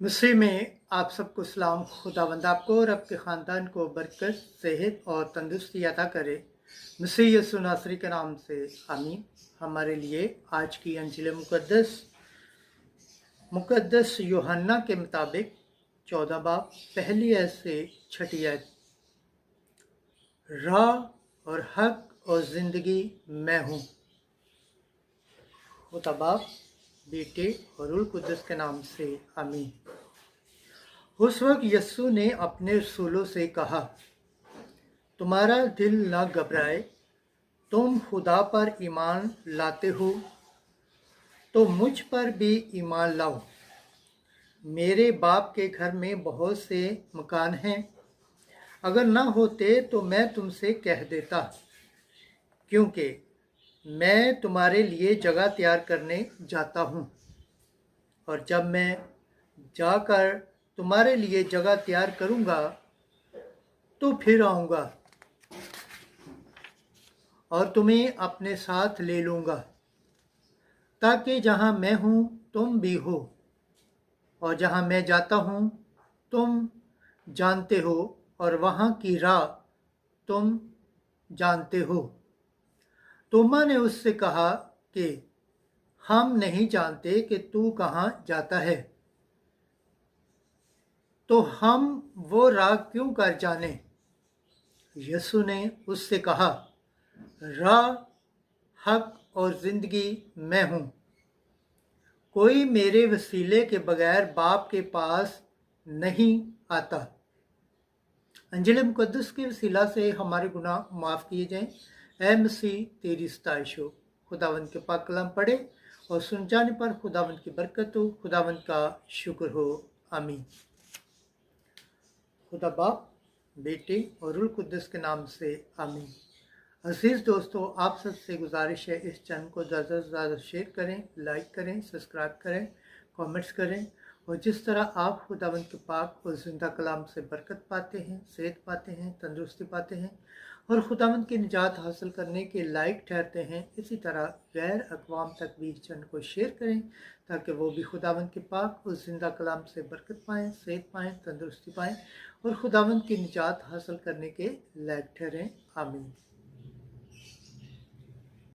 मसीह में आप सबको सलाम। खुदावंद आपको और आपके ख़ानदान को बरकत, सेहत और तंदुरुस्ती अता करे। मसीह यीशु नासरी के नाम से आमीन। हमारे लिए आज की अंजिल मुकद्दस यूहन्ना के मुताबिक 14 बाब पहली आयत से 6 आयत। राह और हक और ज़िंदगी मैं हूँ। खुदा बाप, बेटे और रूह कुद्दस के नाम से आमीन। उस वक्त यस्सु ने अपने रसूलों से कहा, तुम्हारा दिल न घबराए। तुम खुदा पर ईमान लाते हो तो मुझ पर भी ईमान लाओ। मेरे बाप के घर में बहुत से मकान हैं। अगर ना होते तो मैं तुमसे कह देता, क्योंकि मैं तुम्हारे लिए जगह तैयार करने जाता हूँ। और जब मैं जाकर तुम्हारे लिए जगह तैयार करूँगा तो फिर आऊँगा और तुम्हें अपने साथ ले लूँगा, ताकि जहाँ मैं हूँ तुम भी हो, और जहाँ मैं जाता हूँ तुम जानते हो, और वहाँ की राह तुम जानते हो। तोमा ने उससे कहा कि हम नहीं जानते कि तू कहाँ जाता है, तो हम वो राह क्यों कर जाने। यीशु ने उससे कहा, राह, हक और ज़िंदगी मैं हूँ। कोई मेरे वसीले के बगैर बाप के पास नहीं आता। अंजिल मुकद्दस के वसीला से हमारे गुनाह माफ़ किए जाएं। ऐ मसीह, तेरी सताइश हो। खुदावंद के पाक कलाम पढ़े और सुन जाने पर खुदावंद की बरकत हो। खुदावंद का शुक्र हो। आमीन। खुदा बाप, बेटे और रूह कुद्दस के नाम से आमीन। अजीज़ दोस्तों, आप सबसे गुजारिश है, इस चैनल को ज़्यादा से ज़्यादा शेयर करें, लाइक करें, सब्सक्राइब करें, कमेंट्स करें। और जिस तरह आप खुदावंद के पाक और ज़िंदा कलाम से बरकत पाते हैं, सेहत पाते हैं, तंदुरुस्ती पाते हैं और खुदावंद की निजात हासिल करने के लायक ठहरते हैं, इसी तरह गैर अक़वाम तक भी इस चैनल को शेयर करें, ताकि वो भी खुदावंद के पाक और ज़िंदा कलाम से बरकत पाएँ, सेहत पाएँ, तंदुरुस्ती पाएँ और खुदावंद की निजात हासिल करने के लायक ठहरें। आमीन।